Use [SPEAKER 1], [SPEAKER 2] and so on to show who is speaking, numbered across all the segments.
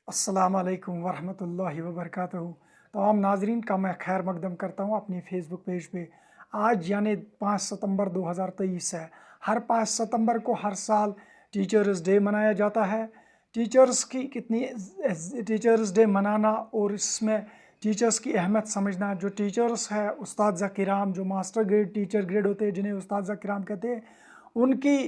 [SPEAKER 1] अस्सलाम वालेकुम वरहमतुल्लाहि वबरकातुहू। तमाम नाजरीन का मैं खैर मकदम करता हूँ अपनी फ़ेसबुक पेज पे। आज यानी 5 सितंबर 2023 है। हर 5 सितंबर को हर साल टीचर्स डे मनाया जाता है। टीचर्स की कितनी टीचर्स डे मनाना और इसमें टीचर्स की अहमियत समझना। जो टीचर्स है उस्ताद किराम, जो मास्टर ग्रेड टीचर ग्रेड होते हैं जिन्हें उस्ताद किराम कहते हैं, उनकी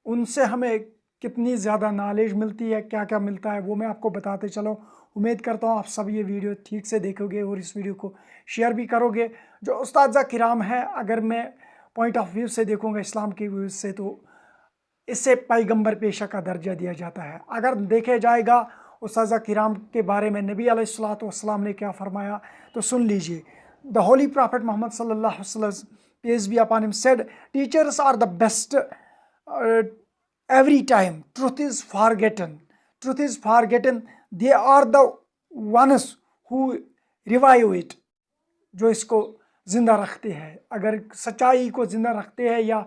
[SPEAKER 1] उनसे हमें कितनी ज़्यादा नॉलेज मिलती है, क्या क्या मिलता है वो मैं आपको बताते चलो। उम्मीद करता हूँ आप सब ये वीडियो ठीक से देखोगे और इस वीडियो को शेयर भी करोगे। जो उस्ताद किराम है, अगर मैं पॉइंट ऑफ व्यू से देखूँगा, इस्लाम के व्यू से, तो इससे पैगंबर पेशा का दर्जा दिया जाता है। अगर देखे जाएगा उस्ताद किराम के बारे में नबी अलैहिस्सलातु वस्सलाम ने क्या फरमाया, तो सुन लीजिए। द होली प्रॉफिट मोहम्मद सल्लल्लाहु अलैहि वसल्लम, peace be upon him, said teachers are the best every time truth is forgotten, they are the ones who revive it, जो इसको जिंदा रखते हैं। अगर सच्चाई को जिंदा रखते हैं या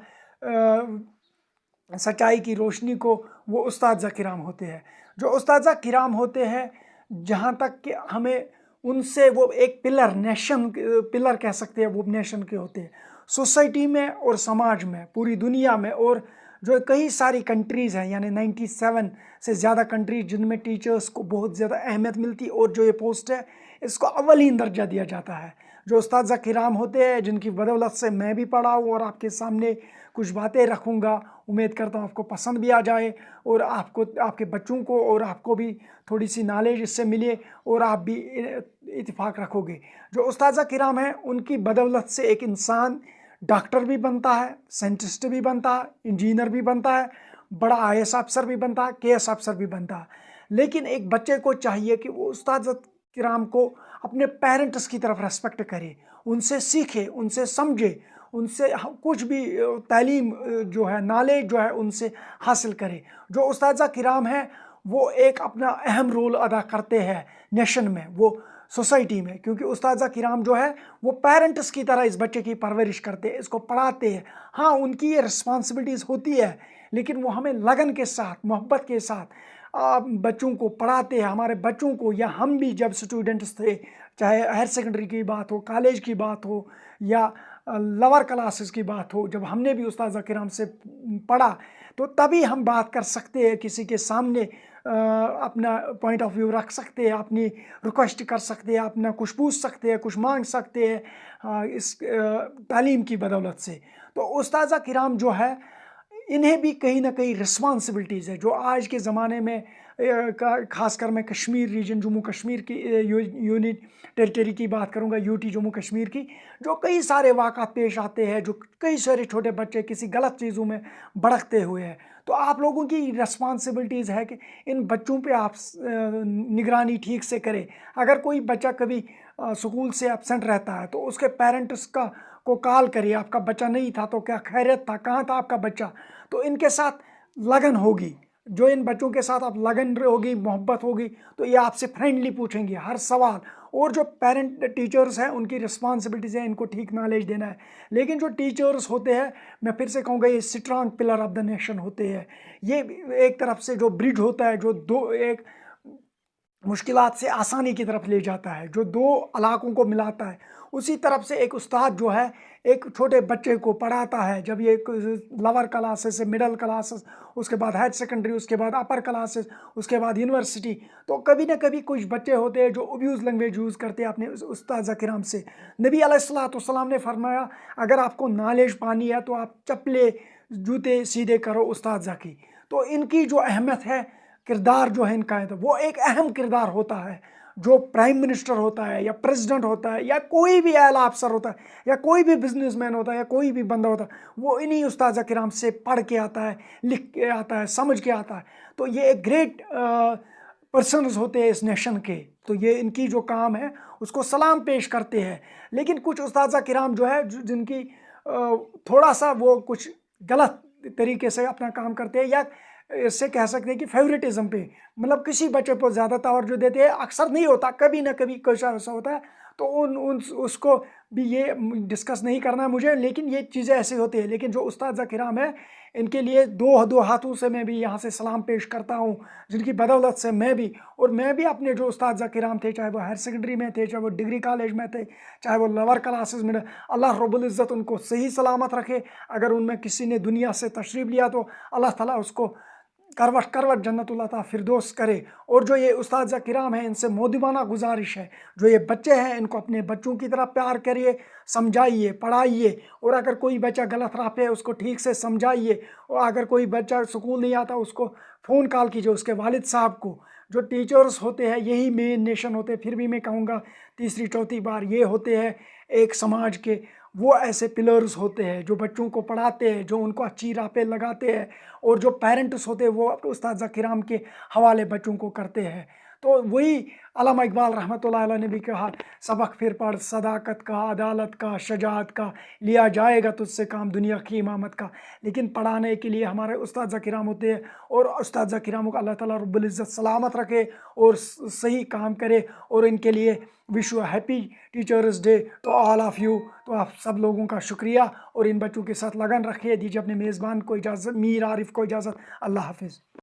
[SPEAKER 1] सच्चाई की रोशनी को, वो उस्ताद किराम होते हैं। जो उस्ताद किराम होते हैं, जहाँ तक कि हमें उनसे, वो एक पिलर, नेशन पिलर कह सकते हैं, वो नेशन के होते हैं। सोसाइटी में और समाज में, पूरी दुनिया में, और जो कई सारी कंट्रीज़ हैं, यानी 97 से ज़्यादा कंट्रीज जिनमें टीचर्स को बहुत ज़्यादा अहमियत मिलती है, और जो ये पोस्ट है इसको अव्वलीन दर्जा दिया जाता है। जो उस्ताद किराम होते हैं, जिनकी बदौलत से मैं भी पढ़ा हूँ और आपके सामने कुछ बातें रखूँगा। उम्मीद करता हूँ आपको पसंद भी आ जाए और आपको, आपके बच्चों को और आपको भी थोड़ी सी नॉलेज इससे मिले और आप भी इत्तेफाक रखोगे। जो उस्ताद किराम हैं, उनकी बदौलत से एक इंसान डॉक्टर भी बनता है, साइंटिस्ट भी बनता है, इंजीनियर भी बनता है, बड़ा आईएएस अफसर भी बनता है, केएस अफसर भी बनता है। लेकिन एक बच्चे को चाहिए कि वो उस्ताद किराम को अपने पेरेंट्स की तरफ रेस्पेक्ट करे, उनसे सीखे, उनसे समझे, उनसे कुछ भी तालीम जो है, नॉलेज जो है, उनसे हासिल करे। जो उस्ताद किराम है, वो एक अपना अहम रोल अदा करते हैं नेशन में, वो सोसाइटी में, क्योंकि उस्ताद किराम जो है वो पेरेंट्स की तरह इस बच्चे की परवरिश करते हैं, इसको पढ़ाते हैं। हाँ, उनकी ये रिस्पॉन्सिबिलिटीज़ होती है, लेकिन वो हमें लगन के साथ, मोहब्बत के साथ बच्चों को पढ़ाते हैं। हमारे बच्चों को, या हम भी जब स्टूडेंट्स थे, चाहे हायर सेकेंडरी की बात हो, कॉलेज की बात हो, या लोअर क्लासेस की बात हो, जब हमने भी उस्ताद किराम से पढ़ा, तो तभी हम बात कर सकते हैं, किसी के सामने अपना पॉइंट ऑफ व्यू रख सकते हैं, अपनी रिक्वेस्ट कर सकते हैं, अपना कुछ पूछ सकते हैं, कुछ मांग सकते हैं इस तालीम की बदौलत से। तो उस्ताद किराम जो है, इन्हें भी कहीं ना कहीं रिस्पॉन्सिबिलिटीज़ है, जो आज के ज़माने में ख़ासकर मैं कश्मीर रीजन, जम्मू कश्मीर की यूनिट टेरिटरी की बात करूंगा, यूटी जम्मू कश्मीर की, जो कई सारे वाक़ात पेश आते हैं, जो कई सारे छोटे बच्चे किसी गलत चीज़ों में भड़कते हुए हैं। तो आप लोगों की रिस्पॉन्सिबिलिटीज़ है कि इन बच्चों पे आप निगरानी ठीक से करें। अगर कोई बच्चा कभी स्कूल से एब्सेंट रहता है, तो उसके पेरेंट्स को कॉल करिए, आपका बच्चा नहीं था तो क्या खैरियत था, कहाँ था आपका बच्चा। तो इनके साथ लगन होगी, जो इन बच्चों के साथ आप लगन होगी, मोहब्बत होगी, तो ये आपसे फ्रेंडली पूछेंगे हर सवाल। और जो पेरेंट टीचर्स हैं, उनकी रिस्पॉन्सिबिलिटीज़ है इनको ठीक नॉलेज देना है। लेकिन जो टीचर्स होते हैं, मैं फिर से कहूँगा, ये strong pillar of the nation होते हैं। ये एक तरफ से जो ब्रिज होता है, जो दो एक मुश्किलात से आसानी की तरफ ले जाता है, जो दो इलाकों को मिलाता है, उसी तरफ से एक उस्ताद जो है एक छोटे बच्चे को पढ़ाता है। जब ये लोअर क्लासेस से मिडिल क्लासेस, उसके बाद हायर सेकेंडरी, उसके बाद अपर क्लासेस, उसके बाद यूनिवर्सिटी, तो कभी ना कभी कुछ बच्चे होते हैं जो अब्यूज़ लैंग्वेज यूज़ करते हैं अपने उस्ताद किराम से। नबी अलैहिस्सलाम ने फरमाया, अगर आपको नॉलेज पानी है तो आप चप्पले जूते सीधे करो उस्ताद की। तो इनकी जो अहमियत है, किरदार जो है इनका है, तो वो एक अहम किरदार होता है। जो प्राइम मिनिस्टर होता है, या प्रेसिडेंट होता है, या कोई भी आला अफसर होता है, या कोई भी बिजनेसमैन होता है, या कोई भी बंदा होता है, वो इन्हीं उस्ताद किराम से पढ़ के आता है, लिख के आता है, समझ के आता है। तो ये एक ग्रेट पर्सनस होते हैं इस नेशन के। तो ये इनकी जो काम है उसको सलाम पेश करते हैं। लेकिन कुछ उस्ताद किराम जो है, जिनकी थोड़ा सा वो कुछ गलत तरीके से अपना काम करते हैं, या इससे कह सकते हैं कि फेवरेटिज्म पे, मतलब किसी बच्चे को ज़्यादा तवज्जो देते हैं। अक्सर नहीं होता, कभी ना कभी कुछ ऐसा होता है, तो उसको भी ये डिस्कस नहीं करना है मुझे, लेकिन ये चीज़ें ऐसी होती है। लेकिन जो उस्ताद किराम है, इनके लिए दो हाथों से मैं भी यहाँ से सलाम पेश करता हूँ, जिनकी बदौलत से मैं भी अपने जो उस्ताद किराम थे, चाहे वो हायर सेकेंडरी में थे, चाहे वो डिग्री कॉलेज में थे, चाहे वो लोअर क्लासेस में, अल्लाह रब्बुल इज़्ज़त उनको सही सलामत रखे। अगर उनमें किसी ने दुनिया से तशरीफ़ लिया तो अल्लाह ताला उसको करवट जन्नतुल अता फिरदौस करे। और जो ये उस्ताद किराम हैं, इनसे मोदिबाना गुजारिश है, जो ये बच्चे हैं इनको अपने बच्चों की तरह प्यार करिए, समझाइए, पढ़ाइए। और अगर कोई बच्चा गलत राह पे है उसको ठीक से समझाइए। और अगर कोई बच्चा स्कूल नहीं आता उसको फ़ोन कॉल कीजिए उसके वालिद साहब को। जो टीचर्स होते हैं यही मेन नेशन होते हैं। फिर भी मैं कहूँगा तीसरी चौथी बार, ये होते हैं एक समाज के वो ऐसे पिलर्स होते हैं जो बच्चों को पढ़ाते हैं, जो उनको अच्छी राह पे लगाते हैं। और जो पेरेंट्स होते हैं वो उस्ताद किराम के हवाले बच्चों को करते हैं। तो वही अल्लामा इकबाल रहमतुल्लाह अलैह ने भी कहा, सबक फिर पढ़ सदाकत का, अदालत का, शजाअत का, लिया जाएगा तुझसे काम दुनिया की इमामत का। लेकिन पढ़ाने के लिए हमारे उस्ताद किराम होते हैं। और उस्ताद किराम को अल्लाह ताला रब्बुल इज़्ज़त सलामत रखे और सही काम करे। और इनके लिए wish you happy teachers day to all of you. तो आप सब लोगों का शुक्रिया, और इन बच्चों के साथ लगन रखिए। दीजिए अपने मेज़बान को इजाज़त, मीर आरिफ को इजाज़त। अल्लाह हाफिज़।